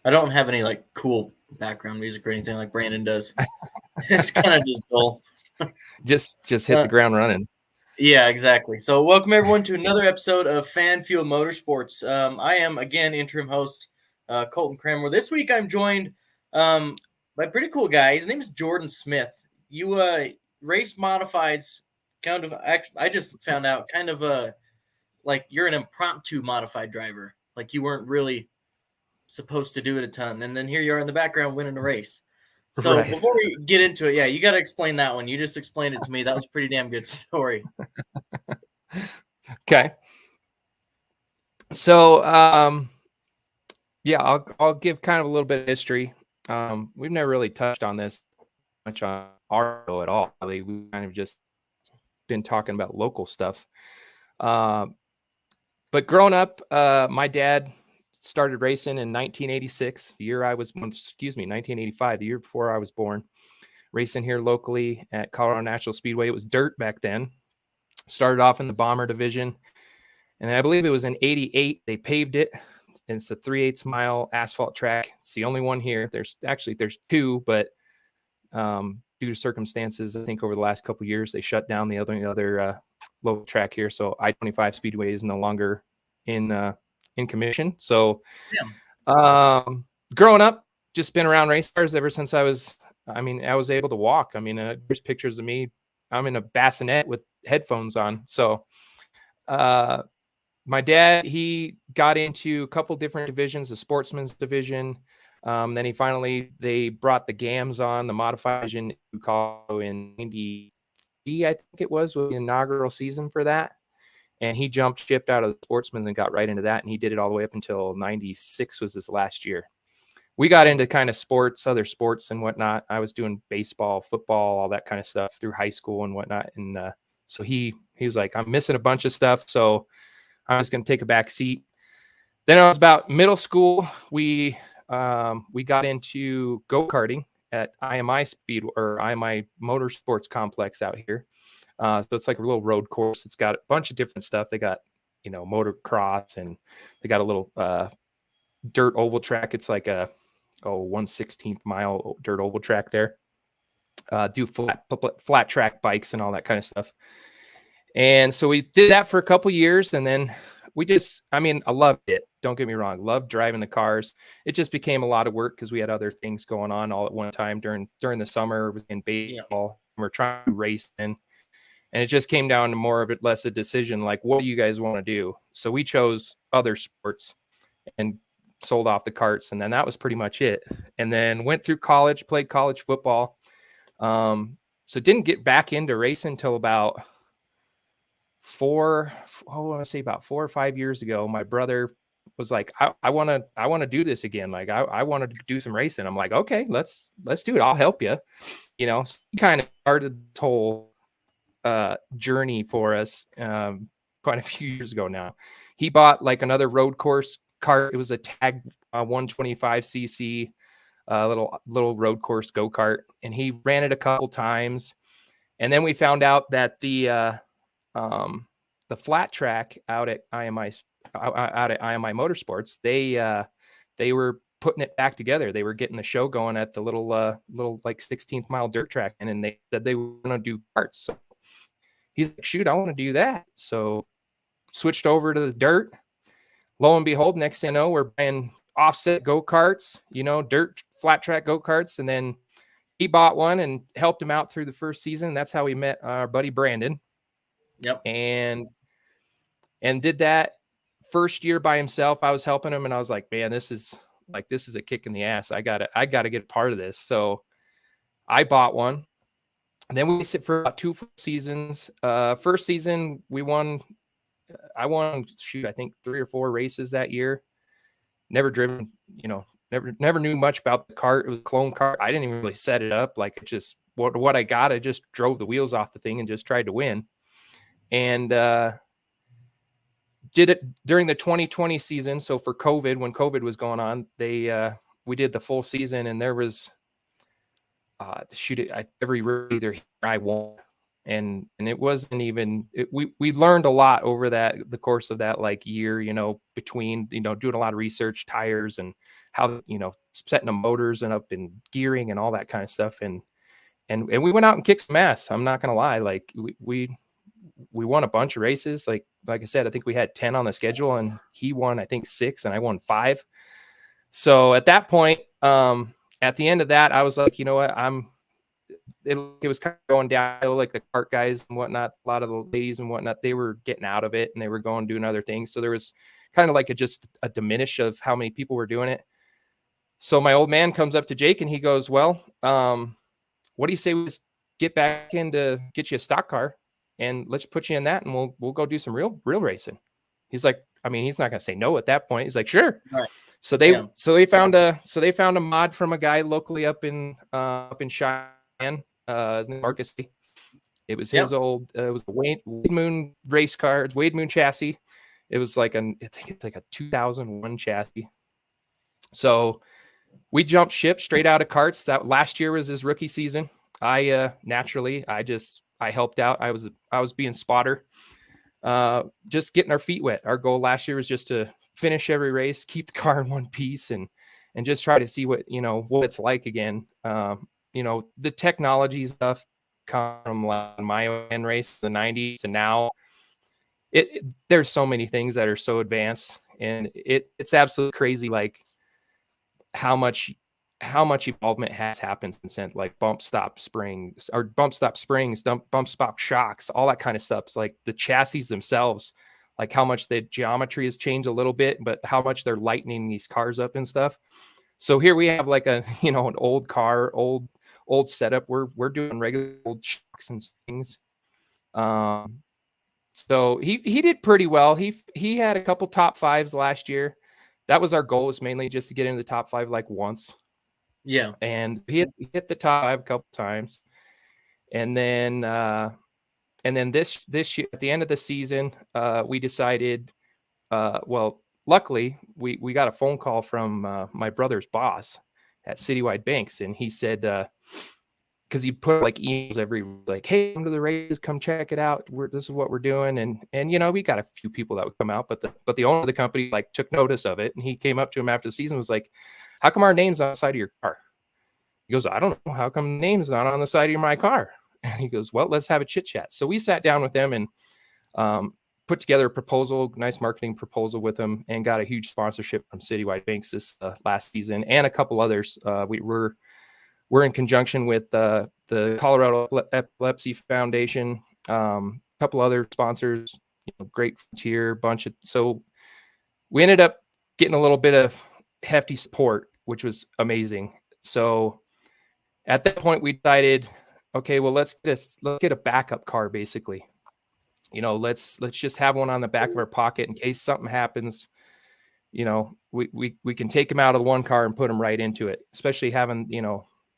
I don't have any like cool background music or anything like Brandon does. It's kind of just dull. Just hit Uh, the ground running. yeah, exactly. So, welcome everyone to another episode of Fan Fuel Motorsports. I am again interim host Colton Kramer. This week, I'm joined by a pretty cool guy. His name is Jordan Smith. You race modifieds, kind of. Actually, I just found out, kind of like you're an impromptu modified driver. Like you weren't really supposed to do it a ton, and then here you are in the background winning a race. So Right. before we get into it, yeah, you got to explain that one. You just explained it to me. That was a pretty damn good story. Okay. So, yeah, I'll give kind of a little bit of history. We've never really touched on this much on our show at all. Really, we've kind of just been talking about local stuff. But growing up, my dad started racing in 1986, the year I was, 1985, the year before I was born, racing here locally at Colorado National Speedway. It was dirt back then. Started off in the bomber division. And I believe it was in 88, they paved it. It's a 3/8 mile asphalt track. It's the only one here. There's two, but due to circumstances, I think over the last couple of years, they shut down the other local track here. So I-25 Speedway is no longer in commission. So growing up, just been around race cars ever since I was able to walk. There's pictures of me. I'm in a bassinet with headphones on. So my dad, he got into a couple different divisions, the sportsman's division. Then they brought the GAMs on, the modified division in 93, I think it was the inaugural season for that. And he jumped ship out of the sportsman and got right into that. And he did it all the way up until 96 was his last year. We got into kind of sports, other sports and whatnot. I was doing baseball, football, all that kind of stuff through high school and whatnot. And so he was like, I'm missing a bunch of stuff. So I was going to take a back seat. Then I was about middle school. We got into go-karting at IMI Motorsports Complex out here. So it's like a little road course. It's got a bunch of different stuff. They got, motocross, and they got a little dirt oval track. It's like a 1/16 mile dirt oval track there. Do flat track bikes and all that kind of stuff. And so we did that for a couple years, and then I loved it. Don't get me wrong. Loved driving the cars. It just became a lot of work because we had other things going on all at one time during the summer. Was in baseball. Yeah. We're trying to race in. And it just came down to more of it, less a decision like, what do you guys want to do? So we chose other sports and sold off the karts. And then that was pretty much it. And then went through college, played college football. So didn't get back into racing until about 4 or 5 years ago. My brother was like, I want to do this again. Like I wanted to do some racing. I'm like, okay, let's do it. I'll help you. So he kind of started the whole journey for us quite a few years ago now. He bought like another road course kart. It was a tag 125cc little road course go-kart, and he ran it a couple times. And then we found out that the flat track out at IMI Motorsports, they were putting it back together. They were getting the show going at the little like 16th mile dirt track, and then they said they were going to do karts. So he's like, shoot, I want to do that. So switched over to the dirt. Lo and behold, next thing I know, we're buying offset go-karts, dirt flat track go-karts. And then he bought one and helped him out through the first season. That's how we met our buddy Brandon. Yep. And did that first year by himself. I was helping him, and I was like, man, this is a kick in the ass. I gotta get part of this. So I bought one. And then we sit for about 2 full seasons. First season, I won, I think 3 or 4 races that year. Never driven, never knew much about the kart. It was a clone kart. I didn't even really set it up. Like, it just, what I got, I just drove the wheels off the thing and just tried to win. And did it during the 2020 season. So for COVID, when COVID was going on, we did the full season, and there was, every race either I won. and it wasn't even we learned a lot over the course of that like year, between doing a lot of research, tires, and how setting the motors and up and gearing and all that kind of stuff. And we went out and kicked some ass. I'm not gonna lie, like we won a bunch of races. Like I said, I think we had 10 on the schedule, and he won I think 6 and I won 5. So at that point, at the end of that, I was like, you know what, it was kind of going downhill, like the kart guys and whatnot. A lot of the ladies and whatnot, they were getting out of it and they were going doing other things. So there was kind of like just a diminish of how many people were doing it. So my old man comes up to Jake and he goes, well, what do you say we just get back in to get you a stock car and let's put you in that and we'll go do some real racing. He's like, I mean, he's not going to say no at that point. He's like, sure. Right. So they found a mod from a guy locally up in Cheyenne. His name Marcus. It was his old. It was a Wade Moon race car. It's Wade Moon chassis. It was like I think it's like a 2001 chassis. So we jumped ship straight out of karts. That last year was his rookie season. I naturally I helped out. I was being spotter, just getting our feet wet. Our goal last year was just to finish every race, keep the car in one piece, and just try to see what it's like again. The technology stuff come from my own race in the 90s, and now there's so many things that are so advanced, and it's absolutely crazy, like how much involvement has happened since then, like bump stop springs, bump stop shocks, all that kind of stuff. It's like the chassis themselves, like how much the geometry has changed a little bit, but how much they're lightening these cars up and stuff. So here we have like an old car, old setup. We're doing regular old shocks and things. So he did pretty well. He had a couple top 5s last year. That was our goal, was mainly just to get into the top 5 like once. Yeah. And he hit the top 5 a couple times. And then this year, at the end of the season, we decided, well, luckily we got a phone call from my brother's boss at Citywide Banks, and he said, because he put like emails every, like, hey, come to the races, come check it out. This is what we're doing, and we got a few people that would come out, but the owner of the company like took notice of it, and he came up to him after the season, was like, how come our name's on the side of your car? He goes, I don't know, how come the name's not on the side of my car? And he goes, well, let's have a chit chat. So we sat down with them and put together a proposal, nice marketing proposal with them, and got a huge sponsorship from Citywide Banks this last season, and a couple others. We're in conjunction with the Colorado Epilepsy Foundation, a couple other sponsors, Great Frontier, bunch of. So we ended up getting a little bit of hefty support, which was amazing. So at that point, we decided, okay, well, let's get a backup car, basically. Let's just have one on the back of our pocket in case something happens. We can take them out of the one car and put them right into it, especially having,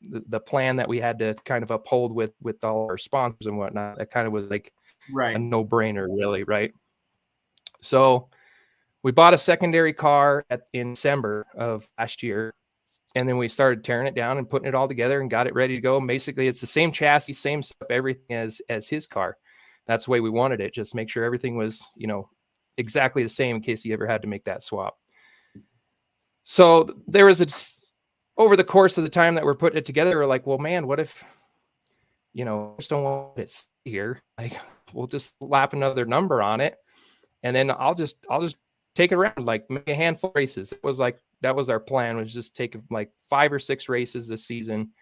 the plan that we had to kind of uphold with all our sponsors and whatnot. That kind of was like a no-brainer, really, right? So we bought a secondary car in December of last year, and then we started tearing it down and putting it all together and got it ready to go. Basically, it's the same chassis, same stuff, everything as his car. That's the way we wanted it. Just make sure everything was, exactly the same in case he ever had to make that swap. So there was over the course of the time that we're putting it together, we're like, well, man, what if, just don't want it here? Like, we'll just slap another number on it, and then I'll just take it around, like make a handful of races. That was our plan, was just take like 5 or 6 races this season,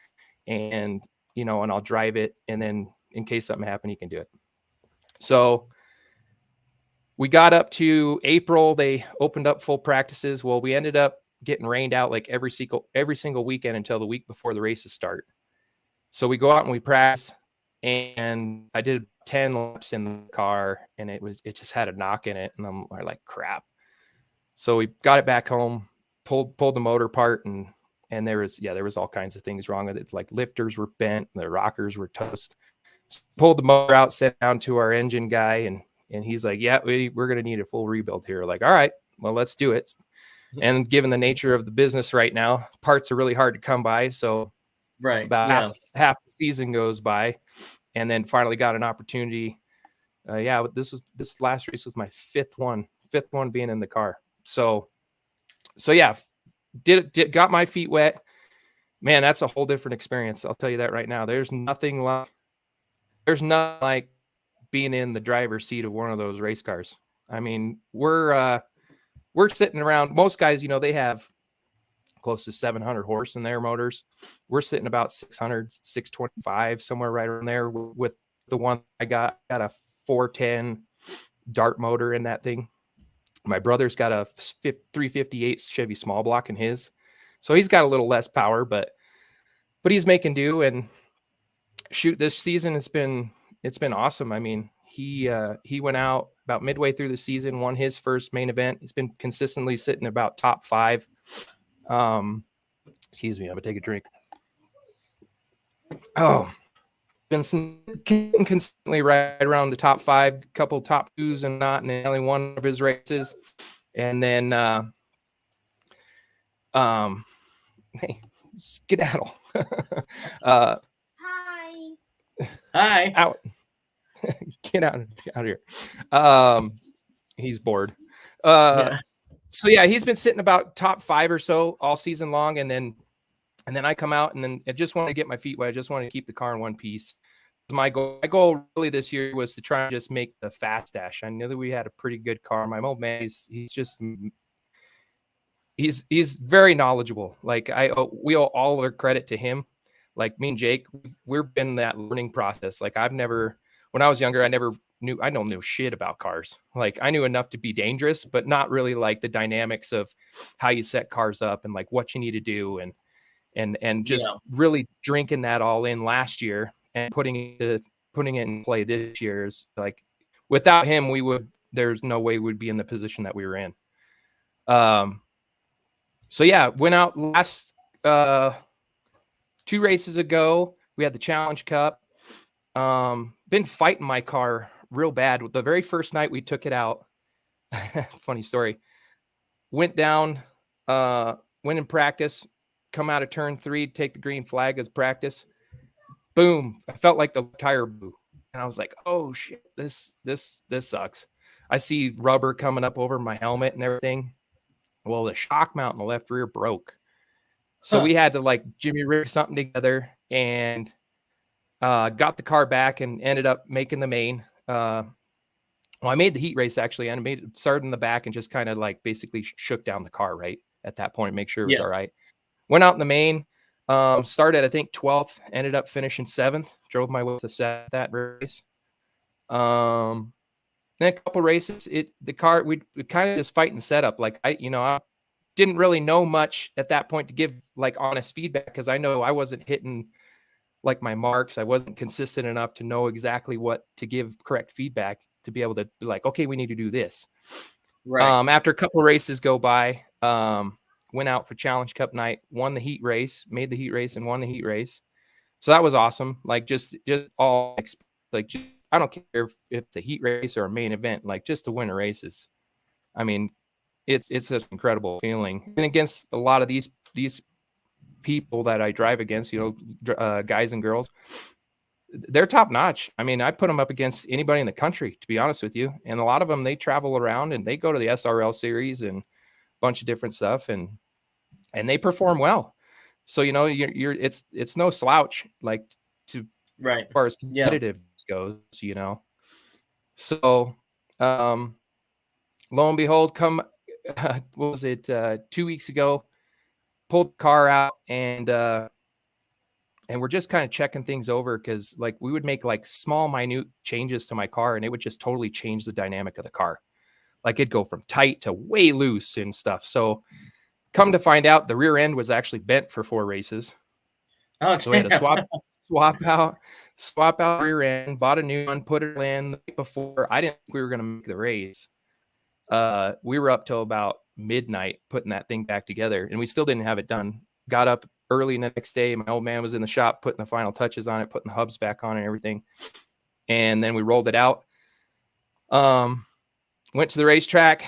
and and I'll drive it, and then in case something happened, he can do it. So we got up to April. They opened up full practices. Well, we ended up getting rained out like every single weekend until the week before the races start. So we go out and we practice, and I did 10 laps in the car, and it just had a knock in it, and I'm like, crap. So we got it back home, pulled the motor apart, and there was all kinds of things wrong with it. Like lifters were bent, the rockers were toast. So pulled the motor out, sent down to our engine guy, and he's like, yeah, we're going to need a full rebuild here. Like, all right, well, let's do it. And given the nature of the business right now, parts are really hard to come by. So about half the season goes by, and then finally got an opportunity. This last race was my fifth one being in the car. So yeah, got my feet wet. Man, that's a whole different experience. I'll tell you that right now. There's nothing like being in the driver's seat of one of those race cars. I mean, we're sitting around. Most guys, they have close to 700 horse in their motors. We're sitting about 600, 625, somewhere right around there with the one I got a 410 dart motor in that thing. My brother's got a 358 Chevy small block in his. So he's got a little less power, but he's making do. And shoot, this season it's been awesome. I mean, he went out about midway through the season, won his first main event. He's been consistently sitting about top 5. Excuse me, I'm gonna take a drink. Oh, been consistently right around the top 5, couple top 2s and not, and only one of his races. And then hey, skedaddle. Hi. Out. Get out of here. He's bored. So yeah, he's been sitting about top 5 or so all season long, and then I come out, and then I just want to get my feet wet. I just want to keep the car in one piece. My goal really this year was to try and just make the fast dash. I knew that we had a pretty good car. My old man, he's very knowledgeable. Like we owe all our credit to him. Like me and Jake, we've been in that learning process. Like when I was younger, I don't know shit about cars. Like I knew enough to be dangerous, but not really like the dynamics of how you set cars up and like what you need to do and just really drinking that all in last year and putting it in play this year is like, without him, there's no way we'd be in the position that we were in. So yeah, went out last 2 races ago. We had the Challenge Cup. Been fighting my car real bad. The very first night we took it out, funny story, went down, went in practice, come out of turn 3, take the green flag as practice. Boom. I felt like the tire blew. And I was like, oh shit, this sucks. I see rubber coming up over my helmet and everything. Well, the shock mount in the left rear broke. So we had to like Jimmy rig something together and got the car back and ended up making the main. I made the heat race actually, and started in the back and just kind of like basically shook down the car right at that point, make sure it was all right. Went out in the main, started I think 12th, ended up finishing 7th, drove my way to 7th that race. Then a couple races, the car we kind of just fighting setup. Like I didn't really know much at that point to give like honest feedback because I know I wasn't hitting like my marks. I wasn't consistent enough to know exactly what to give correct feedback to be able to be like, okay, we need to do this. Right. After a couple of races go by, went out for Challenge Cup night, won the heat race, made the heat race and won the heat race. So that was awesome. Like just all like, just, I don't care if it's a heat race or a main event, like just to win a race is, I mean, it's such an incredible feeling. And against a lot of these people that I drive against, guys and girls, they're top notch. I mean, I put them up against anybody in the country, to be honest with you. And a lot of them, they travel around and they go to the SRL series and a bunch of different stuff, and they perform well. So, it's no slouch, like to right as far as competitive goes, So, lo and behold, what was it? 2 weeks ago, pulled the car out and we're just kind of checking things over because like we would make like small, minute changes to my car and it would just totally change the dynamic of the car. Like it'd go from tight to way loose and stuff. So come to find out, the rear end was actually bent for 4 races. Okay. So we had to swap out rear end, bought a new one, put it in before. I didn't think we were going to make the race. We were up till about midnight putting that thing back together and we still didn't have it done. Got up early the next day. My old man was in the shop putting the final touches on it, putting the hubs back on and everything. And then we rolled it out. Went to the racetrack.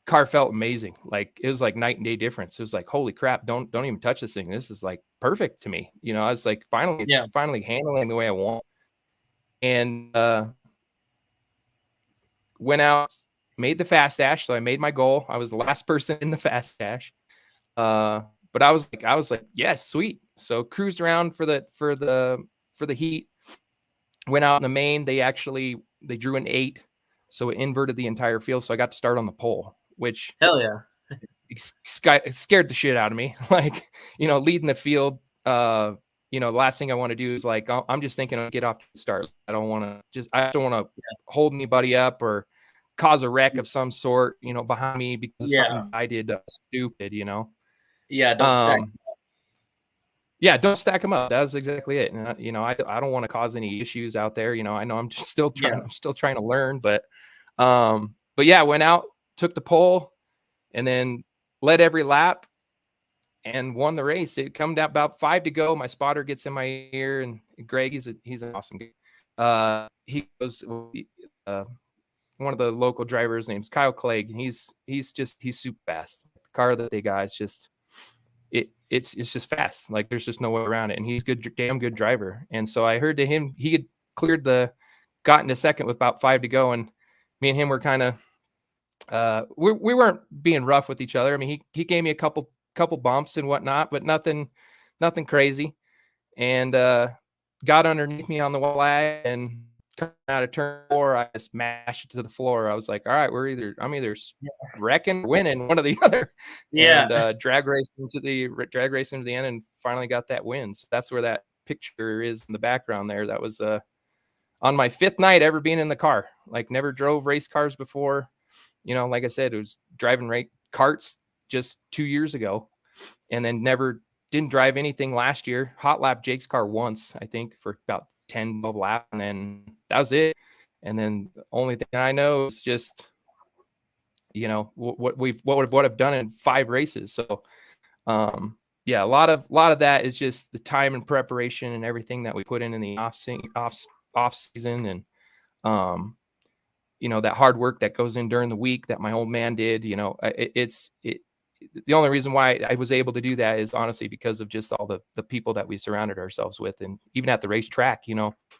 Car felt amazing. Like it was like night and day difference. It was like, holy crap, don't even touch this thing. This is like perfect to me. I was like, finally handling the way I want. and went out, made the fast dash. So I made my goal. I was the last person in the fast dash. But I was like, yes, sweet. So cruised around for the heat. Went out in the main. They drew an 8, so it inverted the entire field. So I got to start on the pole, which Hell yeah. It scared the shit out of me. Like, leading the field. The last thing I want to do is like, I'm just thinking I'll get off the start. I don't want to hold anybody up or cause a wreck of some sort, behind me because of something I did stupid, Yeah, don't stack. Yeah, don't stack them up. That's exactly it. And I don't want to cause any issues out there. I know I'm just still trying. I'm still trying to learn, but yeah, went out, took the pole, and then led every lap and won the race. It come down about 5 to go. My spotter gets in my ear, and Greg, he's an awesome guy. He goes, one of the local drivers name's Kyle Clegg, and he's super fast. The car that they got is just it's just fast. Like there's just no way around it. And he's damn good driver. And so I heard to him, he had gotten to second with about 5 to go, and me and him were kind of we weren't being rough with each other. I mean, he gave me a couple bumps and whatnot, but nothing crazy. And got underneath me on the wall and coming out of turn 4, I just mashed it to the floor. I was like, all right, I'm either wrecking or winning, one or the other. Yeah. And drag racing into the end and finally got that win. So that's where that picture is in the background there. That was on my 5th night ever being in the car. Like never drove race cars before. Like I said, it was driving karts just 2 years ago, and then didn't drive anything last year. Hot lap Jake's car once, I think, for about 10, 12 laps, and then that was it. And then the only thing I know is just, what I've done in 5 races. So, yeah, a lot of that is just the time and preparation and everything that we put in the off season, and that hard work that goes in during the week that my old man did. The only reason why I was able to do that is honestly because of just all the people that we surrounded ourselves with. And even at the racetrack,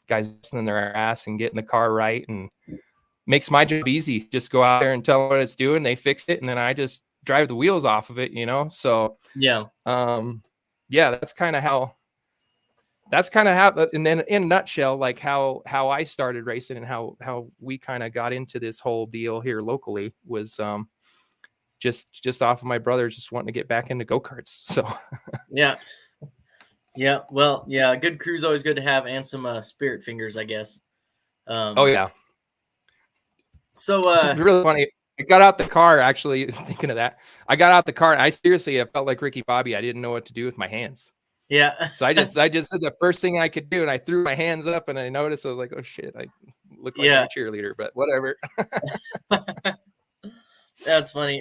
guys listening their ass and getting the car right, and makes my job easy. Just go out there and tell them what it's doing. They fix it. And then I just drive the wheels off of it, So, yeah. That's kind of how, and then in a nutshell, like how I started racing and how we kind of got into this whole deal here locally was, just off of my brother just wanting to get back into go-karts. So yeah. Well, yeah, a good crew's always good to have, and some spirit fingers, I guess. Oh yeah. So it's really funny. I got out the car, actually thinking of that. I got out the car and I felt like Ricky Bobby. I didn't know what to do with my hands. Yeah. So I just did the first thing I could do, and I threw my hands up, and I noticed, I was like, oh shit, I look like a cheerleader, but whatever. That's funny.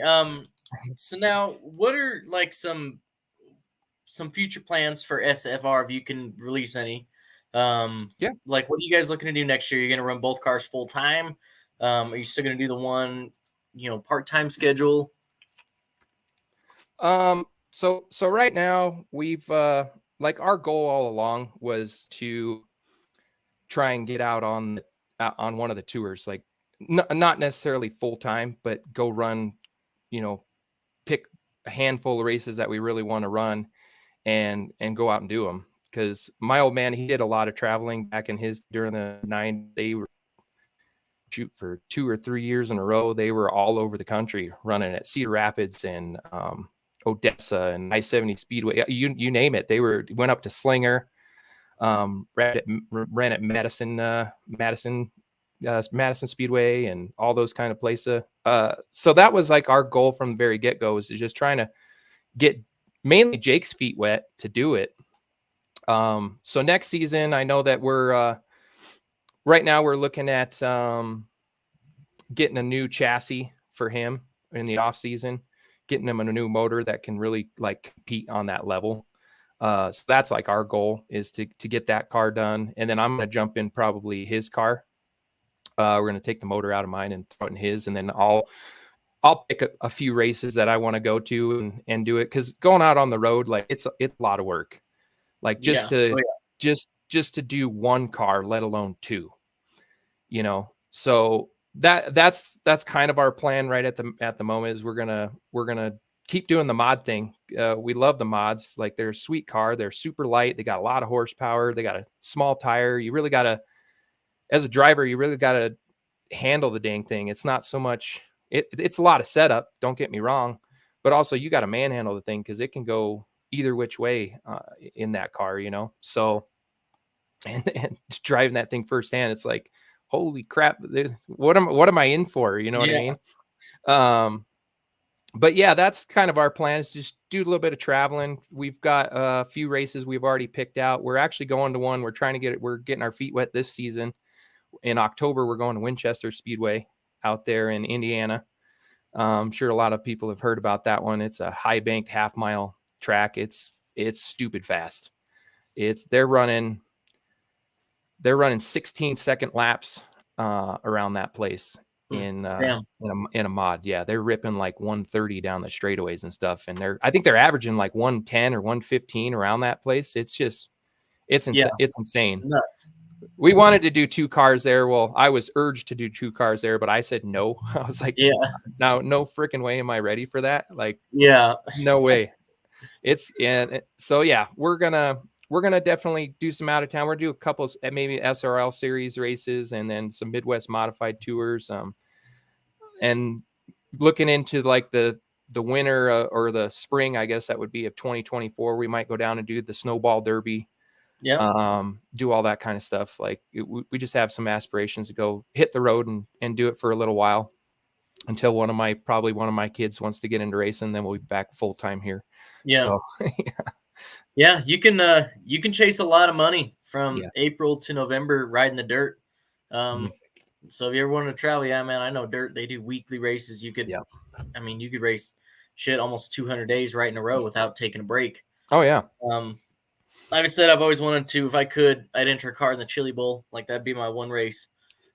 So now, what are like some future plans for SFR, if you can release any? Like, what are you guys looking to do next year? You're going to run both cars full time? Are you still going to do the one, part-time schedule? So right now we've like our goal all along was to try and get out on one of the tours, like not necessarily full time, but go run, pick a handful of races that we really want to run and go out and do them. Because my old man, he did a lot of traveling back during the 90s. They were for 2 or 3 years in a row. They were all over the country running at Cedar Rapids and Odessa and I-70 Speedway. You name it. They went up to Slinger, ran at Madison Speedway and all those kind of places. So that was like our goal from the very get-go, is just trying to get mainly Jake's feet wet to do it. So next season, I know that we're right now we're looking at getting a new chassis for him in the off season, getting him a new motor that can really like compete on that level. So that's like our goal, is to get that car done. And then I'm going to jump in probably his car. We're going to take the motor out of mine and throw it in his, and then I'll pick a few races that I want to go to and do it. Cause going out on the road, like it's a lot of work, like just to do one car, let alone 2. So that's kind of our plan right at the moment is we're gonna keep doing the mod thing. We love the mods. Like, they're a sweet car. They're super light. They got a lot of horsepower. They got a small tire. You really gotta, as a driver, you really gotta handle the dang thing. It's not so much. It's a lot of setup. Don't get me wrong, but also you got to manhandle the thing because it can go either which way in that car. So and driving that thing firsthand, it's like, holy crap, what am I in for? You know what I mean? But yeah, that's kind of our plan, is just do a little bit of traveling. We've got a few races we've already picked out. We're actually going to one. We're getting our feet wet this season. In October, we're going to Winchester Speedway out there in Indiana. I'm sure a lot of people have heard about that one. It's a high banked half-mile track. It's stupid fast. They're running 16-second laps around that place in a mod. Yeah, they're ripping like 130 down the straightaways and stuff, and I think they're averaging like 110 or 115 around that place. It's insane. Nuts. We wanted to do 2 cars there. Well, I was urged to do 2 cars there, but I said no. I was like, no freaking way am I ready for that? Like, no way. So yeah, we're gonna definitely do some out of town. We're gonna do a couple of maybe SRL series races and then some Midwest modified tours. And looking into like the winter or the spring, I guess that would be of 2024, we might go down and do the Snowball Derby. Do all that kind of stuff. Like, we just have some aspirations to go hit the road and do it for a little while until one of my kids wants to get into racing. Then we'll be back full time here. So, you can chase a lot of money from April to November riding the dirt. So if you ever want to travel, man, I know dirt. They do weekly races. You could, you could race almost 200 days right in a row without taking a break. Oh yeah. Like I said, I've always wanted to. If I could, I'd enter a car in the Chili Bowl. Like, that'd be my one race.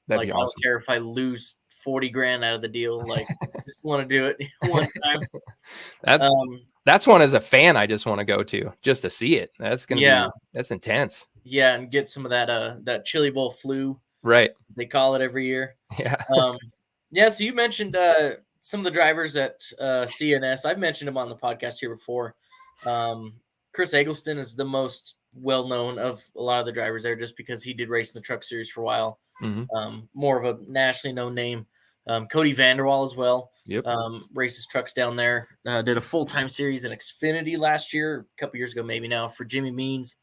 That'd be awesome. I don't care if I lose 40 grand out of the deal. Like, just want to do it one time. That's one as a fan I just want to go to just to see it. That's gonna be that's intense. Yeah, and get some of that Chili Bowl flu. Right. They call it every year. Yeah. So you mentioned some of the drivers at CNS. I've mentioned them on the podcast here before. Chris Eggleston is the most well-known of a lot of the drivers there just because he did race in the truck series for a while. More of a nationally known name. Cody Vanderwall as well. Yep. Races trucks down there. Did a full-time series in Xfinity last year, a couple years ago maybe now, for Jimmy Means.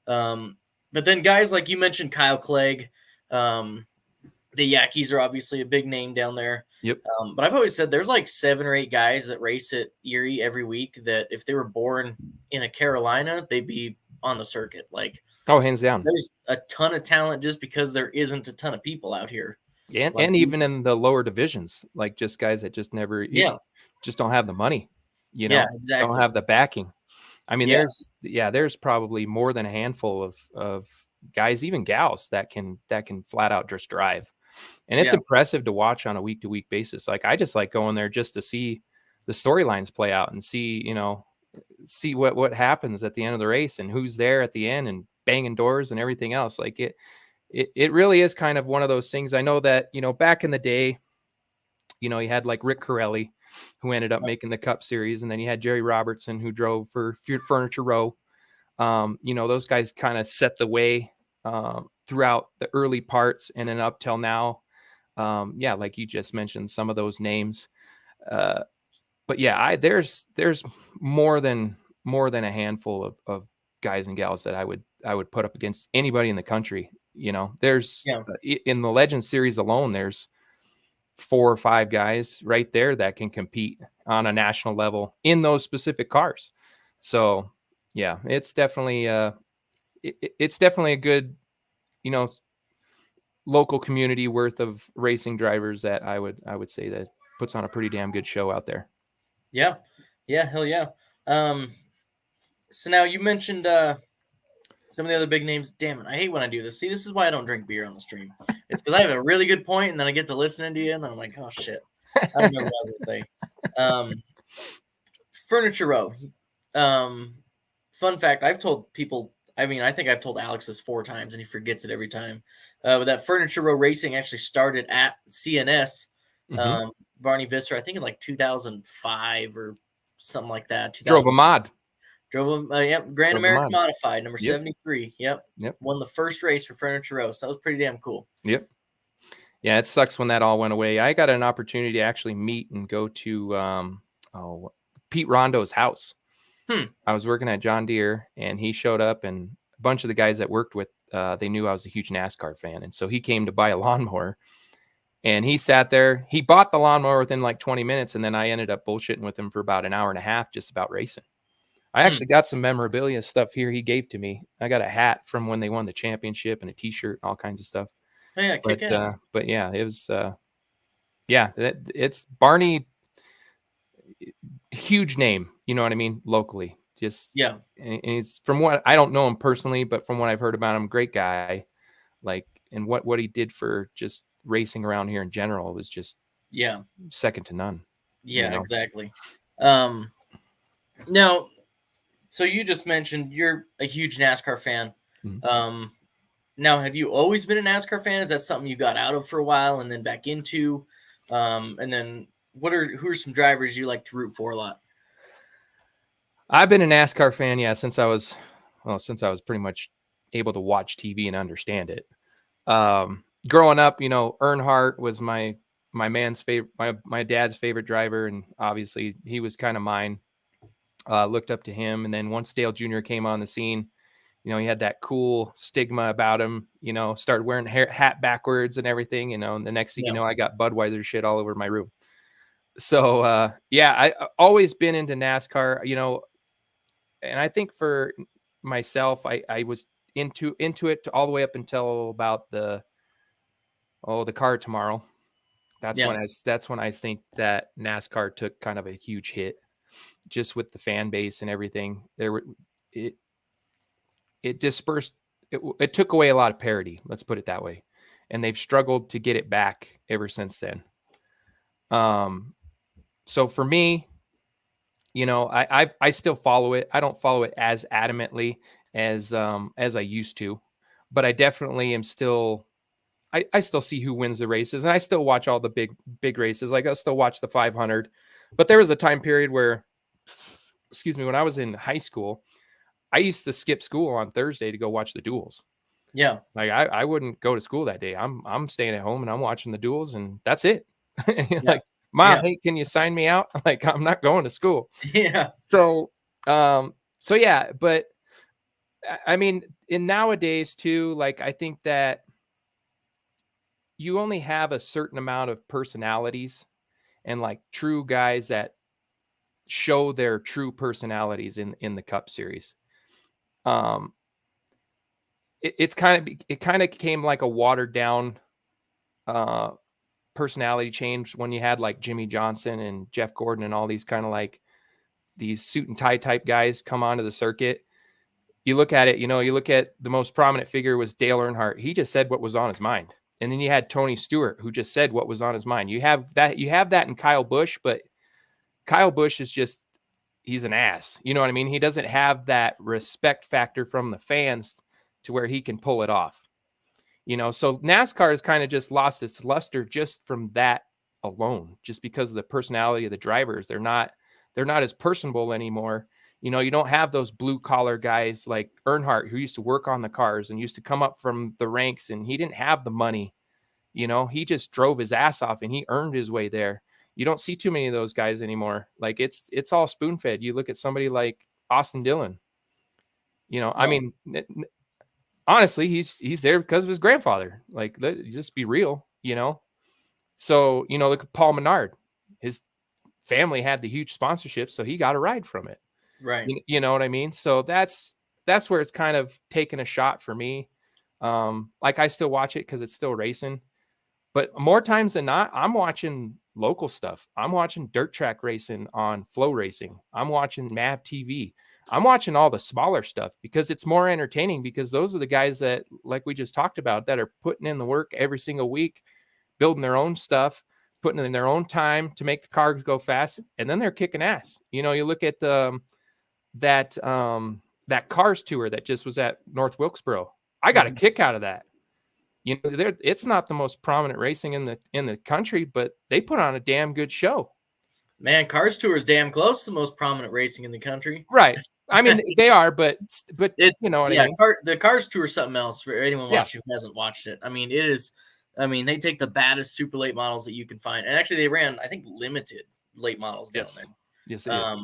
But then guys like you mentioned, Kyle Clegg, the Yankees are obviously a big name down there. Yep. But I've always said there's like 7 or 8 guys that race at Erie every week that if they were born in a Carolina, they'd be on the circuit. Like, hands down. There's a ton of talent just because there isn't a ton of people out here. And even in the lower divisions, like just guys that just never, just don't have the money, exactly. Don't have the backing. I mean, there's probably more than a handful of guys, even gals that can flat out just drive. And it's impressive to watch on a week to week basis. Like, I just like going there just to see the storylines play out and see what happens at the end of the race and who's there at the end and banging doors and everything else. Like, it really is kind of one of those things. I know that, back in the day, you had like Rick Corelli, who ended up making the Cup Series, and then you had Jerry Robertson, who drove for Furniture Row. Those guys kind of set the way throughout the early parts and then up till now. Like you just mentioned some of those names. But yeah, there's more than a handful of guys and gals that I would put up against anybody in the country. There's in the Legend Series alone, there's 4 or 5 guys right there that can compete on a national level in those specific cars. So yeah, it's definitely a good, local community worth of racing drivers that I would say that puts on a pretty damn good show out there. Yeah. Hell yeah. So now you mentioned some of the other big names. Damn it, I hate when I do this. See, this is why I don't drink beer on the stream. It's because I have a really good point, and then I get to listening to you, and then I'm like, oh shit, I don't know what I was gonna say. Furniture Row. Fun fact: I've told people I mean, I think I've told Alex this 4 times, and he forgets it every time. But that Furniture Row Racing actually started at CNS, Hmm. Barney Visser, I think in like 2005 or something like that. Drove a 2000 mod. drove him, yep, Grand Drove a American mod. Modified, number Yep. 73. Yep, Yep. won the first race for Furniture Row. So that was pretty damn cool. Yep. Yeah, it sucks when that all went away. I got an opportunity to actually meet and go to Pete Rondo's house. I was working at John Deere, and he showed up, and a bunch of the guys that worked with, they knew I was a huge NASCAR fan, and so he came to buy a lawnmower. And he sat there. He bought the lawnmower within like 20 minutes, and then I ended up bullshitting with him for about an hour and a half just about racing. I actually got some memorabilia stuff here he gave to me. I got a hat from when they won the championship and a T-shirt, all kinds of stuff. Oh, yeah, kick ass. But yeah, it was it's Barney, huge name. You know what I mean? Locally, just Yeah, and he's, from what I don't know him personally, but from what I've heard about him, great guy. Like, and what he did for just racing around here in general was just yeah, second to none. yeah, exactly. Now, so you just mentioned you're a huge NASCAR fan. Mhm. Now, have you always been a NASCAR fan? Is that something you got out of for a while and then back into? And then who are some drivers you like to root for a lot? I've been a NASCAR fan, yeah, since I was pretty much able to watch TV and understand it. Growing up, Earnhardt was my man's favorite, my dad's favorite driver, and obviously he was kind of mine. Looked up to him, and then once Dale Jr. came on the scene, he had that cool stigma about him. Started wearing hat backwards and everything. And the next thing you Yeah, know, I got Budweiser shit all over my room. So yeah, I always been into NASCAR. And I think for myself, I was into it all the way up until about the car tomorrow. yeah, That's when I think that NASCAR took kind of a huge hit, just with the fan base and everything. It it dispersed. It took away a lot of parity. Let's put it that way, and they've struggled to get it back ever since then. So for me, I still follow it. I don't follow it as adamantly as I used to, but I definitely am still. I still see who wins the races, and I still watch all the big races. Like, I still watch the 500. But there was a time period where, excuse me, when I was in high school, I used to skip school on Thursday to go watch the duels. yeah, Like, I wouldn't go to school that day. I'm staying at home and I'm watching the duels, and that's it. yeah, Like, Mom, yeah, hey, can you sign me out? Like, I'm not going to school. yeah, So, yeah, but I mean, in nowadays too, like, I think that you only have a certain amount of personalities and like true guys that show their true personalities in the Cup Series. Um, it kind of became like a watered down uh personality change when you had like Jimmy Johnson and Jeff Gordon and all these kind of like these suit and tie type guys come onto the circuit. You look at it, you look at the most prominent figure was Dale Earnhardt. He just said what was on his mind. And then you had Tony Stewart, who just said what was on his mind. You have that in Kyle Busch, but Kyle Busch is just, he's an ass. You know what I mean? He doesn't have that respect factor from the fans to where he can pull it off. So NASCAR has kind of just lost its luster just from that alone, just because of the personality of the drivers. They're not as personable anymore. You don't have those blue collar guys like Earnhardt, who used to work on the cars and used to come up from the ranks, and he didn't have the money. He just drove his ass off and he earned his way there. You don't see too many of those guys anymore. Like, it's all spoon fed. You look at somebody like Austin Dillon. I right, mean, honestly, he's there because of his grandfather. Like, just be real. So, look at Paul Menard. His family had the huge sponsorship, so he got a ride from it. right. You know what I mean? So that's where it's kind of taken a shot for me. Like, I still watch it because it's still racing, but more times than not, I'm watching local stuff. I'm watching dirt track racing on Flow Racing. I'm watching Mav TV. I'm watching all the smaller stuff because it's more entertaining, because those are the guys that, like we just talked about, that are putting in the work every single week, building their own stuff, putting in their own time to make the cars go fast, and then they're kicking ass. You look at that that Cars tour that just was at North Wilkesboro. I got a kick out of that. You know, it's not the most prominent racing in the country, but they put on a damn good show. Man, Cars Tour is damn close to the most prominent racing in the country. Right. I mean, they are, but It's you know what I mean? The Cars Tour is something else for anyone Yeah. watching who hasn't watched it. I mean, it is. I mean, they take the baddest super late models that you can find, and actually, they ran, I think, limited late models down there. Yes, they did.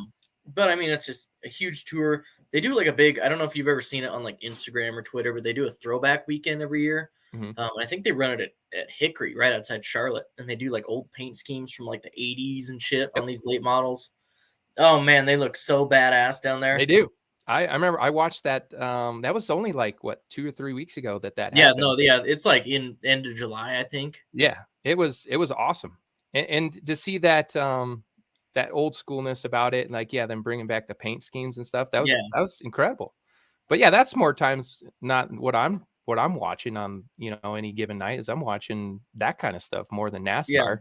But I mean, it's just a huge tour. They do like a big. I don't know if you've ever seen it on like Instagram or Twitter, but they do a throwback weekend every year. I think they run it at Hickory, right outside Charlotte, and they do like old paint schemes from like the '80s and shit on these late models. Oh man, they look so badass down there. They do. I remember I watched that. That was only like what 2 or 3 weeks ago that Yeah, happened. no, yeah, it's like in end of July, I think. Yeah, it was awesome, and to see that that old schoolness about it, and like them bringing back the paint schemes and stuff. That was incredible. But yeah, that's more times not what I'm watching on any given night is I'm watching that kind of stuff more than NASCAR. Yeah.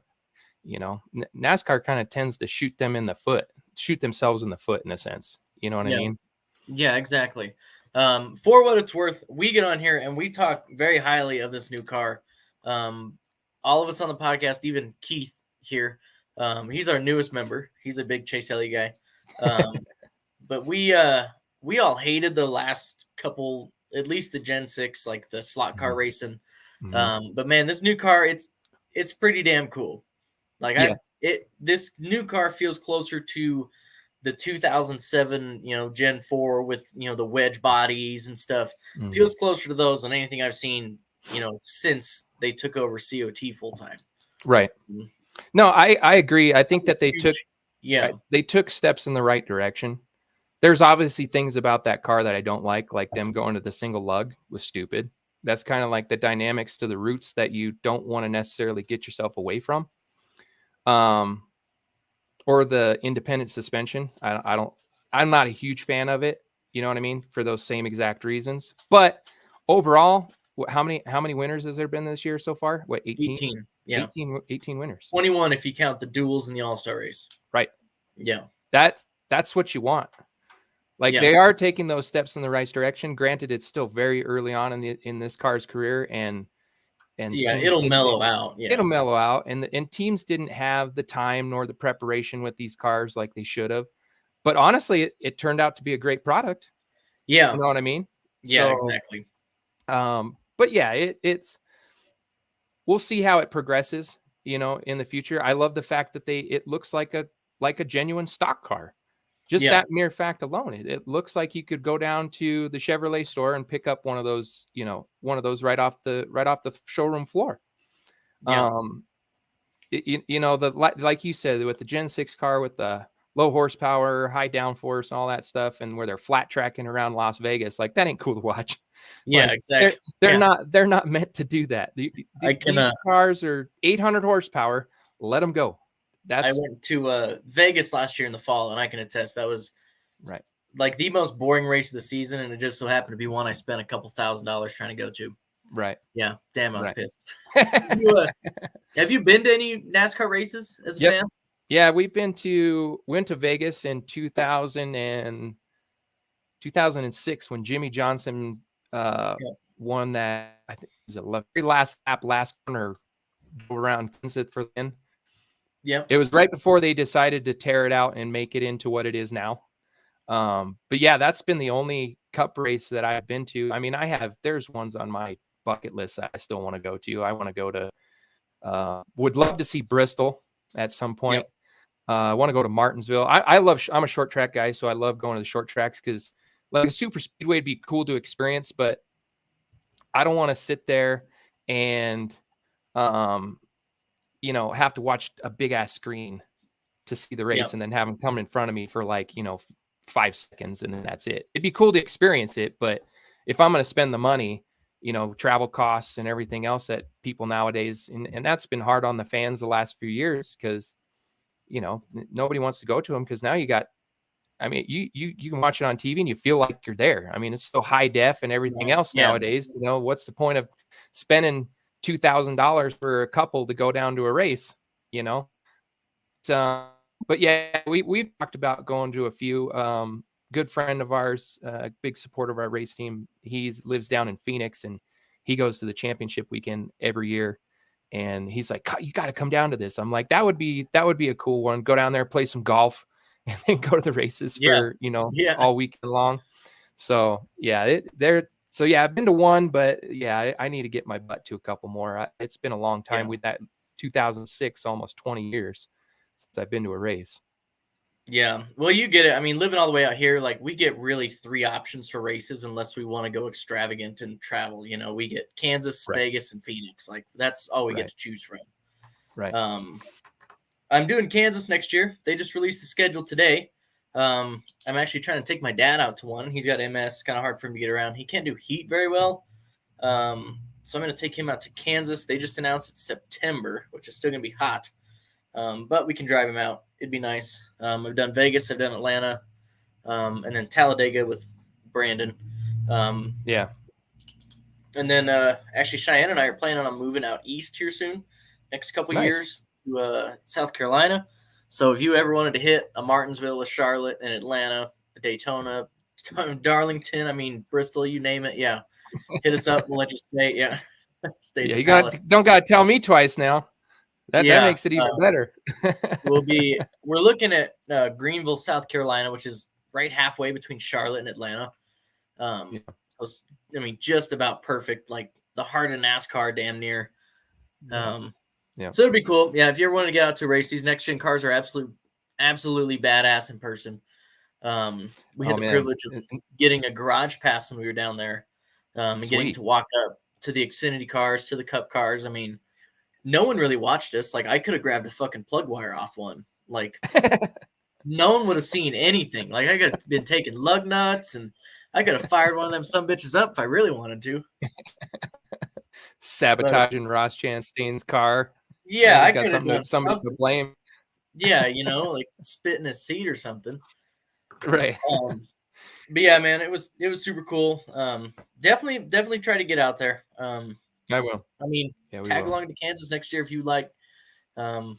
You know, NASCAR kind of tends to shoot themselves in the foot in a sense. You know what I mean? Yeah, exactly. For what it's worth, we get on here and we talk very highly of this new car. All of us on the podcast, even Keith here, he's our newest member. He's a big Chase Elliott guy. But we all hated the last couple, at least the Gen 6, like the slot car racing. But man, this new car, it's pretty damn cool. Like this new car feels closer to the 2007, Gen 4 with, the wedge bodies and stuff. Feels closer to those than anything I've seen, since they took over COT full time. Right. No, I agree. I think that they took steps in the right direction. There's obviously things about that car that I don't like them going to the single lug was stupid. That's kind of like the dynamics to the roots that you don't want to necessarily get yourself away from. Or the independent suspension. I'm not a huge fan of it. You know what I mean? For those same exact reasons. But overall, how many winners has there been this year so far? What, 18? 18. Yeah. 18 winners. 21 if you count the duels in the All-Star race. Right. Yeah. That's what you want. Like they are taking those steps in the right direction. Granted, it's still very early on in this car's career, and it'll mellow out. Yeah, it'll mellow out, and teams didn't have the time nor the preparation with these cars like they should have. But honestly, it turned out to be a great product. Yeah, you know what I mean. Yeah, exactly. But yeah, it's we'll see how it progresses. In the future, I love the fact that it looks like a genuine stock car. Just that mere fact alone, it looks like you could go down to the Chevrolet store and pick up one of those right off the showroom floor. Yeah. Like you said, with the Gen 6 car with the low horsepower, high downforce, and all that stuff, and where they're flat tracking around Las Vegas, like that ain't cool to watch. Yeah, exactly. They're not meant to do that. These cars are 800 horsepower. Let them go. I went to Vegas last year in the fall, and I can attest that was right, like the most boring race of the season, and it just so happened to be one I spent a couple $1,000s trying to go to. Right. Yeah. Damn, I was pissed. Have you been to any NASCAR races as a fan? Yeah, went to Vegas in 2006 when Jimmy Johnson won that. I think it was the very last lap, last corner around Kenseth for the end. Yeah, it was right before they decided to tear it out and make it into what it is now. But yeah, that's been the only Cup race that I've been to. I mean, there's ones on my bucket list that I still want to go to. I want to go to, would love to see Bristol at some point. I want to go to Martinsville. I'm a short track guy, so I love going to the short tracks because like a super speedway would be cool to experience, but I don't want to sit there and, have to watch a big ass screen to see the race and then have them come in front of me for 5 seconds and then that's it. It'd be cool to experience it, but if I'm going to spend the money, travel costs and everything else that people nowadays, and that's been hard on the fans the last few years because, nobody wants to go to them because now you can watch it on TV and you feel like you're there. I mean, it's so high def and everything else nowadays. What's the point of spending $2,000 for a couple to go down to a race? But yeah, we've talked about going to a few. good friend of ours, a big supporter of our race team. He lives down in Phoenix, and he goes to the championship weekend every year. And he's like, you got to come down to this. I'm like, that would be a cool one. Go down there, play some golf, and then go to the races for, all weekend long. So yeah, so yeah, I've been to one, but yeah, I need to get my butt to a couple more. It's been a long time with that 2006, almost 20 years since I've been to a race. Yeah. Well, you get it. I mean, living all the way out here, like we get really 3 options for races unless we want to go extravagant and travel. We get Kansas, Right. Vegas, and Phoenix. Like that's all we Right. get to choose from. Right. I'm doing Kansas next year. They just released the schedule today. I'm actually trying to take my dad out to one. He's got MS. Kind of hard for him to get around. He can't do heat very well. So I'm going to take him out to Kansas. They just announced it's September, which is still going to be hot. But we can drive him out. It'd be nice. I've done Vegas. I've done Atlanta. And then Talladega with Brandon. Yeah. And then actually Cheyenne and I are planning on moving out east here soon, next couple years to South Carolina. So if you ever wanted to hit a Martinsville, a Charlotte, an Atlanta, a Daytona, Darlington, I mean Bristol, you name it, yeah, hit us up. We'll let you stay. Yeah, stay. Yeah, you don't gotta tell me twice now. That makes it even better. We're looking at Greenville, South Carolina, which is right halfway between Charlotte and Atlanta. So I mean, just about perfect, like the heart of NASCAR, damn near. So it'd be cool. Yeah, if you ever want to get out to race, these next gen cars are absolutely badass in person. We had the privilege of getting a garage pass when we were down there, and getting to walk up to the Xfinity cars, to the Cup cars. I mean, no one really watched us. Like, I could have grabbed a fucking plug wire off one. Like, no one would have seen anything. Like, I could have been taking lug nuts, and I could have fired one of them some bitches up if I really wanted to. Sabotaging Ross Chastain's car. Yeah, I could have done something to blame. Yeah, like spit in his seat or something. Right. But yeah, man, it was super cool. Definitely try to get out there. I will. I mean, tag along to Kansas next year if you like. Yeah,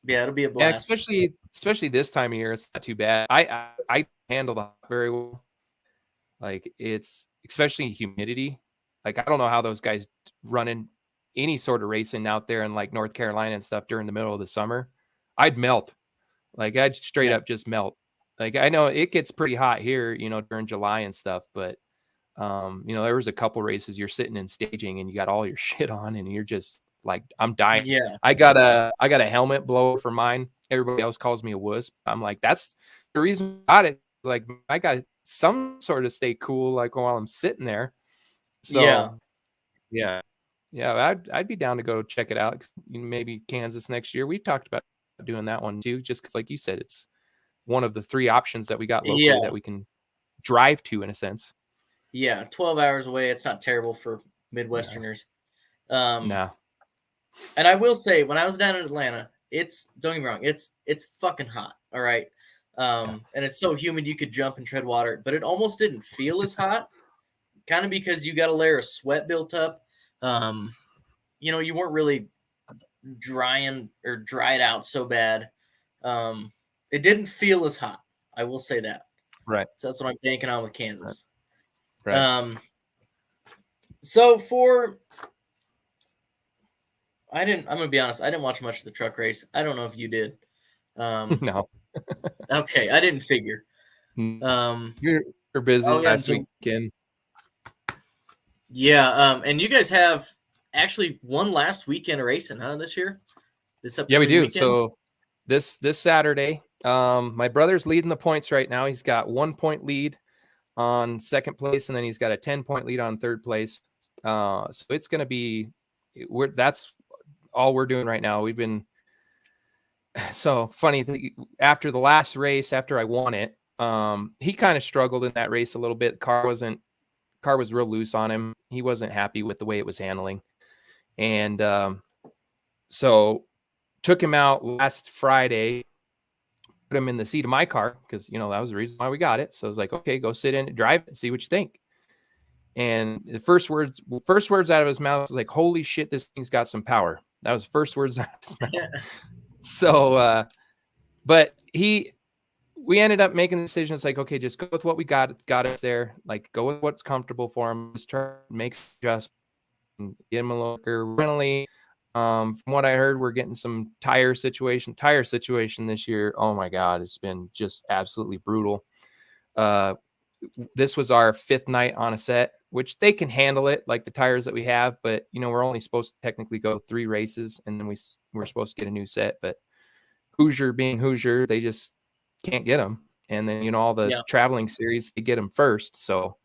it'll be a blast. Yeah, especially this time of year, it's not too bad. I handle the very well. Like, it's especially humidity. Like, I don't know how those guys running any sort of racing out there in like North Carolina and stuff during the middle of the summer. I'd melt. Like, I'd straight up just melt. Like, I know it gets pretty hot here, during July and stuff, but there was a couple races you're sitting in staging and you got all your shit on and you're just like, I'm dying. Yeah. I got a helmet blower for mine. Everybody else calls me a wuss. I'm like, that's the reason I got it. Like, I got some sort of stay cool, like while I'm sitting there. So yeah. I'd be down to go check it out. Maybe Kansas next year. We've talked about doing that one too, just because, like you said, it's one of the 3 options that we got locally that we can drive to in a sense. Yeah, 12 hours away. It's not terrible for Midwesterners. No. And I will say, when I was down in Atlanta, don't get me wrong, it's fucking hot. All right. And it's so humid you could jump and tread water, but it almost didn't feel as hot, kind of because you got a layer of sweat built up. You weren't really dried out so bad. It didn't feel as hot. I will say that. Right. So that's what I'm banking on with Kansas. Right. So I'm going to be honest. I didn't watch much of the truck race. I don't know if you did. No. Okay. I didn't figure. You're busy last weekend. Yeah. And you guys have actually one last weekend of racing, huh? This year? Yeah, we do. Weekend? So this Saturday, my brother's leading the points right now. He's got 1 point lead on second place, and then he's got a 10-point lead on third place. So it's going to be, that's all we're doing right now. We've been so funny. After the last race, after I won it, he kind of struggled in that race a little bit. Car was real loose on him. He wasn't happy with the way it was handling. And so took him out last Friday, put him in the seat of my car because, that was the reason why we got it. So I was like, okay, go sit in and drive it and see what you think. And the first words out of his mouth was like, holy shit, this thing's got some power. That was the first words out of his mouth. So, but we ended up making the decision. It's like, okay, just go with what we got us there. Like, go with what's comfortable for him. Just try to make adjustments and get him a looker. Renally, from what I heard, we're getting some tire situation this year. Oh my God, it's been just absolutely brutal. This was our 5th night on a set, which they can handle it, like the tires that we have. But we're only supposed to technically go 3 races, and then we're supposed to get a new set. But Hoosier being Hoosier, they just can't get them. And then all the traveling series, they get them first. So,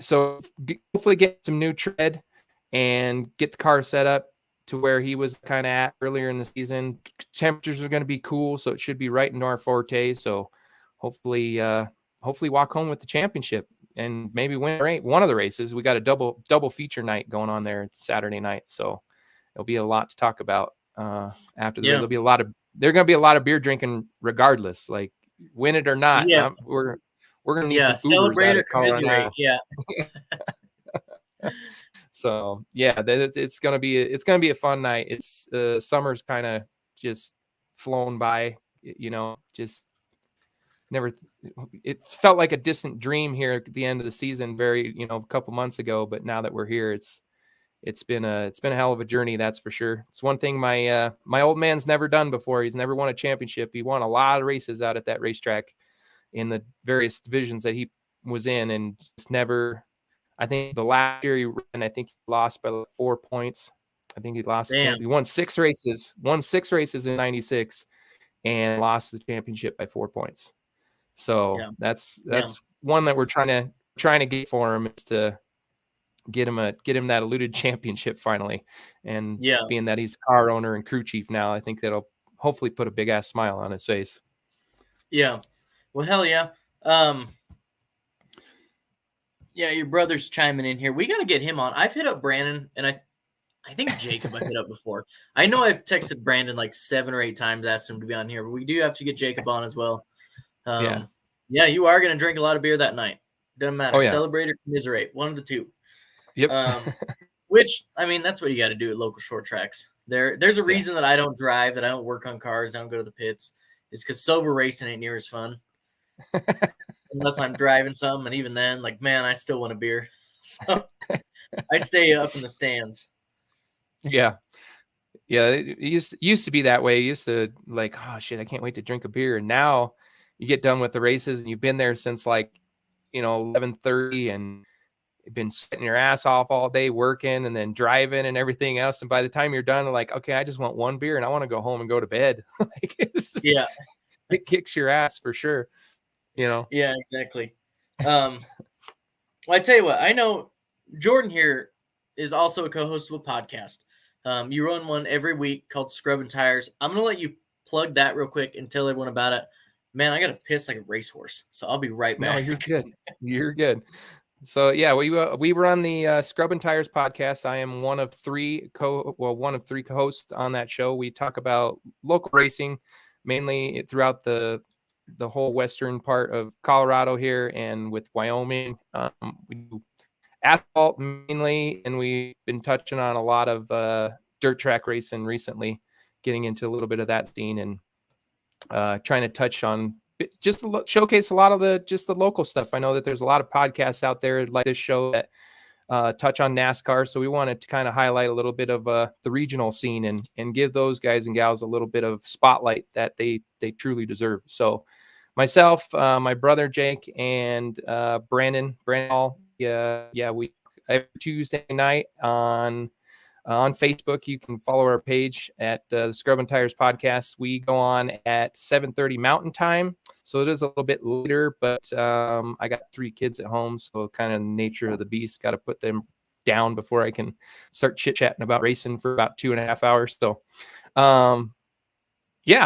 so hopefully get some new tread and get the car set up to where he was kind of at earlier in the season. Temperatures are going to be cool, so it should be right into our forte. So hopefully walk home with the championship and maybe win one of the races. We got a double feature night going on there Saturday night, so it'll be a lot to talk about after the race. There'll be there's going to be a lot of beer drinking regardless, like win it or not. We're going to need some Ubers celebrate out or of Colorado. Yeah. So it's gonna be a fun night. It's summer's kind of just flown by, just never. It felt like a distant dream here at the end of the season, a couple months ago. But now that we're here, it's been a hell of a journey, that's for sure. It's one thing my old man's never done before. He's never won a championship. He won a lot of races out at that racetrack in the various divisions that he was in, and just never. I think the last year he ran, I think he lost by like 4 points. I think he lost the championship. He won 6 races in 96 and lost the championship by 4 points. So that's one that we're trying to get for him, is to get him that eluded championship finally. And being that he's car owner and crew chief now, I think that'll hopefully put a big ass smile on his face. Yeah. Well, hell yeah. Yeah, your brother's chiming in here. We got to get him on. I've hit up Brandon, and I think Jacob I hit up before. I know I've texted Brandon like 7 or 8 times, asked him to be on here, but we do have to get Jacob on as well. Yeah, you are going to drink a lot of beer that night. Doesn't matter. Celebrate or commiserate. One of the two. Yep. Which, I mean, that's what you got to do at local short tracks. There's a reason that I don't drive, that I don't work on cars, I don't go to the pits. It's because sober racing ain't near as fun. Unless I'm driving some, and even then, like, man, I still want a beer. So I stay up in the stands. Yeah. It used to be that way. You used to like, oh shit, I can't wait to drink a beer. And now you get done with the races and you've been there since 11:30, and you've been sitting your ass off all day working and then driving and everything else. And by the time you're done, like, okay, I just want one beer and I want to go home and go to bed. It kicks your ass for sure. Yeah, exactly. Well, I tell you what, I know Jordan here is also a co-host of a podcast. You run one every week called Scrubbing Tires. I'm going to let you plug that real quick and tell everyone about it. Man, I got to piss like a racehorse, so I'll be right back. No, you're good. You're good. So yeah, we run the Scrubbing Tires podcast. I am one of 3 co-hosts on that show. We talk about local racing, mainly throughout the whole western part of Colorado here and with Wyoming. We do asphalt mainly, and we've been touching on a lot of dirt track racing recently, getting into a little bit of that scene, and trying to touch on just showcase a lot of the local stuff. I know that there's a lot of podcasts out there like this show that touch on NASCAR, so we wanted to kind of highlight a little bit of the regional scene and give those guys and gals a little bit of spotlight that they truly deserve. So myself, my brother Jake, and Brandon Hall, we every Tuesday night on Facebook. You can follow our page at the Scrubbing Tires podcast. We go on at 7:30 Mountain Time, so it is a little bit later, but I got 3 kids at home, so kind of nature of the beast, got to put them down before I can start chit-chatting about racing for about 2.5 hours. So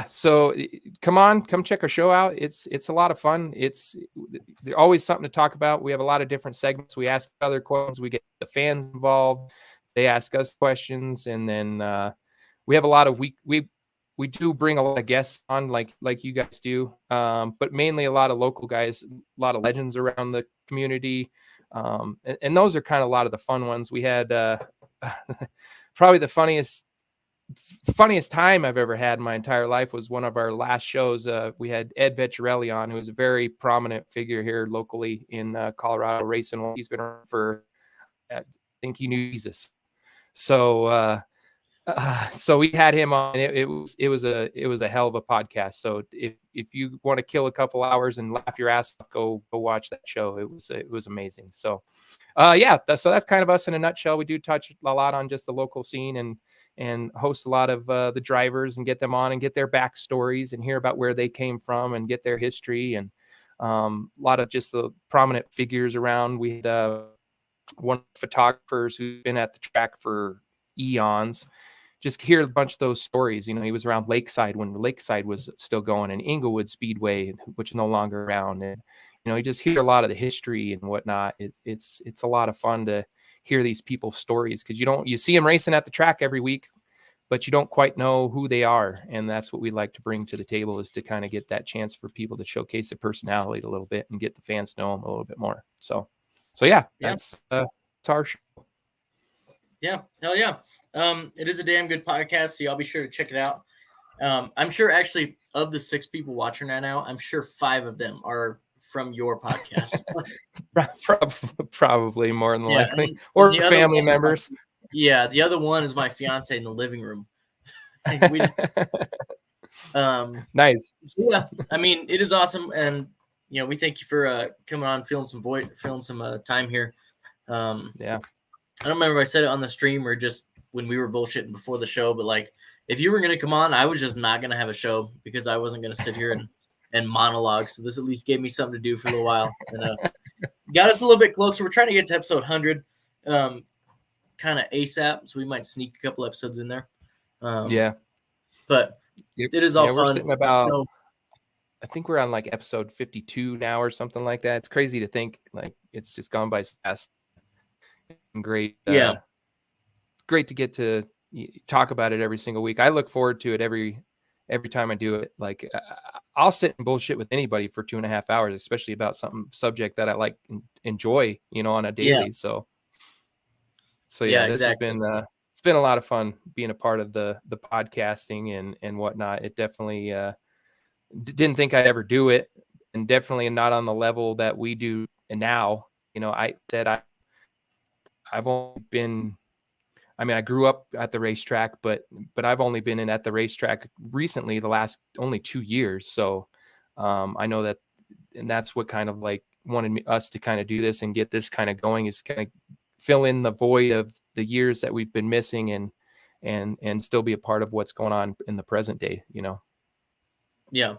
so come check our show out. It's a lot of fun. There's always something to talk about. We have a lot of different segments. We ask other questions. We get the fans involved. They ask us questions, and then we have a lot of we do bring a lot of guests on, like you guys do, but mainly a lot of local guys, a lot of legends around the community, and those are kind of a lot of the fun ones. We had probably the funniest funniest time I've ever had in my entire life was one of our last shows. We had Ed Vecchiarelli on, who's a very prominent figure here locally in Colorado racing. He's been around for, I think he knew Jesus. So so we had him on. It was a hell of a podcast. So if you want to kill a couple hours and laugh your ass off, go watch that show. It was amazing. So yeah, so that's kind of us in a nutshell. We do touch a lot on just the local scene and host a lot of the drivers and get them on and get their backstories and hear about where they came from and get their history, and a lot of just the prominent figures around. We had one of the photographers who's been at the track for eons. Just hear a bunch of those stories. You know, he was around Lakeside when Lakeside was still going, and Inglewood Speedway, which is no longer around. And, you know, you just hear a lot of the history and whatnot. It's a lot of fun to hear these people's stories, because you see them racing at the track every week, but you don't quite know who they are. And that's what we like to bring to the table, is to kind of get that chance for people to showcase their personality a little bit and get the fans to know them a little bit more. So yeah, that's our show. Yeah, hell yeah. It is a damn good podcast, so y'all be sure to check it out. I'm sure, actually, of the 6 people watching right now, I'm sure 5 of them are from your podcast. Probably more than likely, or family members. Yeah, the other one is my fiance in the living room. Nice. So yeah, I mean, it is awesome, and you know, we thank you for coming on, filling some time here. Yeah. I don't remember if I said it on the stream or just when we were bullshitting before the show, but like, if you were going to come on, I was just not going to have a show, because I wasn't going to sit here and monologue. So this at least gave me something to do for a little while, and got us a little bit closer. We're trying to get to episode 100 kind of ASAP, so we might sneak a couple episodes in there. Yeah. But it is all fun. We're sitting about, I think we're on like episode 52 now or something like that. It's crazy to think, like, it's just gone by fast. Great. Great to get to talk about it every single week. I look forward to it every time I do it. Like, I'll sit and bullshit with anybody for 2.5 hours, especially about some subject that I like and enjoy, you know, on a daily. Yeah. So yeah, this has been it's been a lot of fun being a part of the podcasting and whatnot. It definitely didn't think I'd ever do it, and definitely not on the level that we do. And now, you know, I've only been, I mean, I grew up at the racetrack, but I've only been at the racetrack recently, the last only 2 years. So I know that, and that's what kind of like wanted us to kind of do this and get this kind of going, is kind of fill in the void of the years that we've been missing and still be a part of what's going on in the present day, you know? Yeah,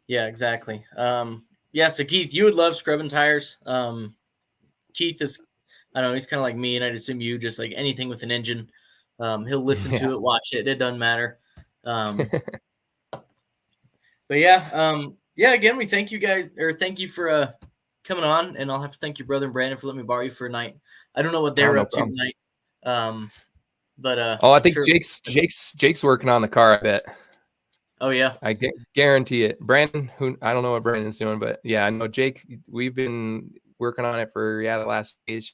exactly. Yeah. So Keith, you would love scrubbing tires. Keith is, I don't know, he's kind of like me, and I'd assume you just like anything with an engine. He'll listen to it, watch it. It doesn't matter. But yeah, again, we thank you guys, or thank you for coming on, and I'll have to thank your brother and Brandon for letting me borrow you for a night. I don't know what they're up to tonight. But I think Jake's working on the car, I bet. Oh yeah, I guarantee it. Brandon, who I don't know what Brandon's doing, but yeah, I know Jake. We've been working on it for the last days.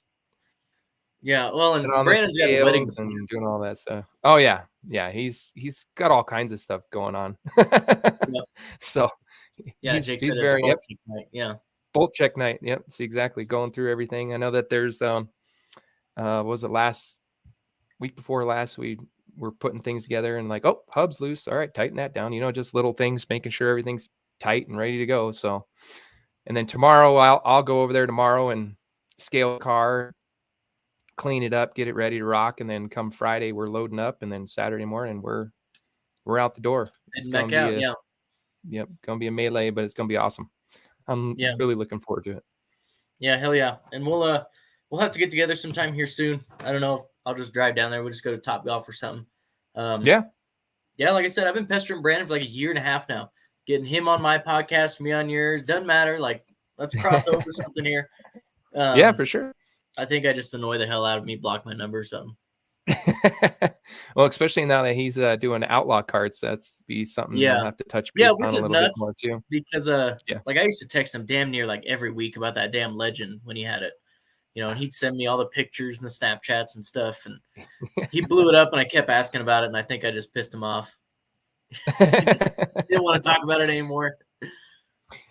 Yeah, well, and Brandon's got the wedding and doing all that stuff. Oh yeah, he's got all kinds of stuff going on. Yep. So yeah, he's said very bolt check night. Yeah, bolt check night. Yep, see exactly, going through everything. I know that there's was it last week before last we were putting things together and like, oh, hub's loose. All right, tighten that down. You know, just little things, making sure everything's tight and ready to go. So, and then tomorrow I'll go over there tomorrow and scale the car, clean it up, get it ready to rock, and then come Friday we're loading up, and then Saturday morning we're out the door. It's gonna be gonna be a melee, but it's gonna be awesome. I'm really looking forward to it. Yeah, hell yeah. And we'll have to get together sometime here soon. I don't know if I'll just drive down there. We'll just go to Top Golf or something. Yeah, like I said, I've been pestering Brandon for like 1.5 years now, getting him on my podcast, me on yours. Doesn't matter. Like, let's cross over something here. Yeah, for sure. I think I just annoy the hell out of me, block my number or something. Well, especially now that he's doing outlaw carts, that's be something I'll have to touch base on a little bit more too. Because like I used to text him damn near like every week about that damn Legend when he had it. and he'd send me all the pictures and the Snapchats and stuff, and he blew it up, and I kept asking about it, and I think I just pissed him off. He just didn't want to talk about it anymore.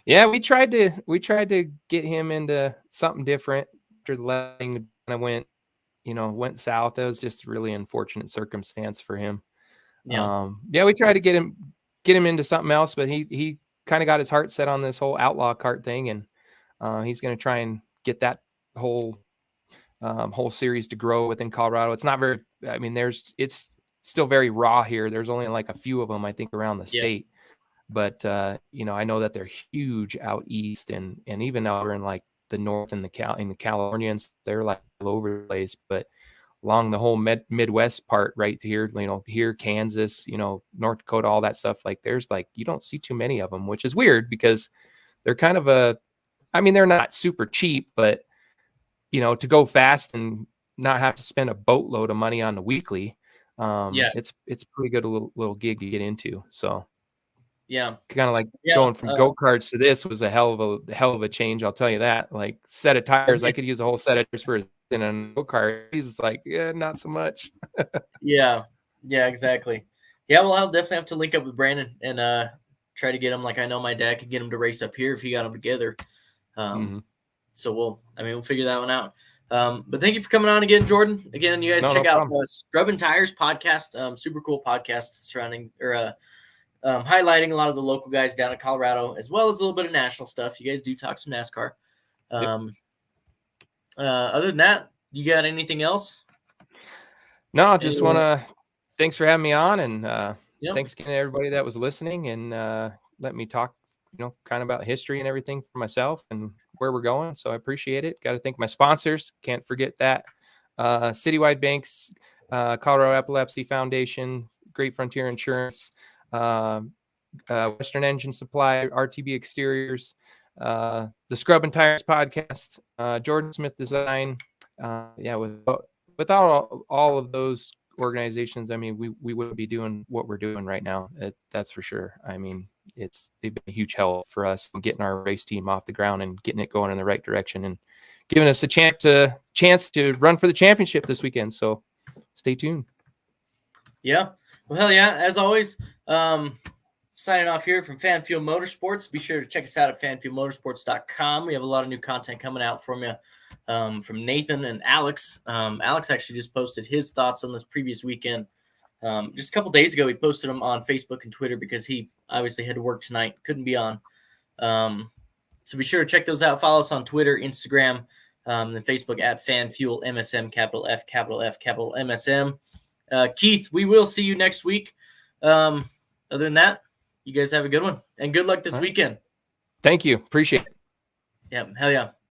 Yeah, we tried to get him into something different after the letting kind of went south. That was just a really unfortunate circumstance for him. Yeah. We tried to get him into something else, but he kind of got his heart set on this whole outlaw cart thing, and he's going to try and get that whole series to grow within Colorado. It's not very, I mean, it's still very raw here. There's only like a few of them, I think, around the state. But I know that they're huge out east, and even out in like the north and in the Californians, they're like all over the place. But along the whole Midwest part right here, here, Kansas, North Dakota, all that stuff, like there's like, you don't see too many of them, which is weird because they're kind of they're not super cheap, but to go fast and not have to spend a boatload of money on the weekly, it's pretty good little gig to get into. So yeah, kind of like going from go-karts to this was a hell of a change, I'll tell you that. Like set of tires, I could use a whole set of tires for in a go-kart. He's like, yeah, not so much. yeah, exactly. Yeah, well, I'll definitely have to link up with Brandon and try to get him. Like, I know my dad could get him to race up here if he got them together. So we'll figure that one out. But thank you for coming on again, Jordan. Again, you guys check out Scrubbing Tires podcast. Super cool podcast surrounding highlighting a lot of the local guys down in Colorado, as well as a little bit of national stuff. You guys do talk some NASCAR. Other than that, you got anything else? No, I just want to thanks for having me on, and thanks again to everybody that was listening and let me talk, kind of about history and everything for myself and where we're going. So I appreciate it. Got to thank my sponsors. Can't forget that. Citywide Banks, Colorado Epilepsy Foundation, Great Frontier Insurance, Western Engine Supply, RTB Exteriors, the Scrubbing Tires podcast, Jordan Smith Design. Without all of those organizations, I mean, we wouldn't be doing what we're doing right now. That's for sure. I mean, they've been a huge help for us in getting our race team off the ground and getting it going in the right direction and giving us a chance to run for the championship this weekend. So stay tuned. Yeah. Well, hell yeah. As always, signing off here from Fan Fuel Motorsports. Be sure to check us out at fanfuelmotorsports.com. We have a lot of new content coming out from you, from Nathan and Alex. Alex actually just posted his thoughts on this previous weekend. Just a couple days ago, he posted them on Facebook and Twitter because he obviously had to work tonight, couldn't be on. So be sure to check those out. Follow us on Twitter, Instagram, and Facebook at FanFuelMSM, capital F, capital MSM. Keith, we will see you next week. Other than that, you guys have a good one and good luck this weekend. Thank you. Appreciate it. Yeah. Hell yeah.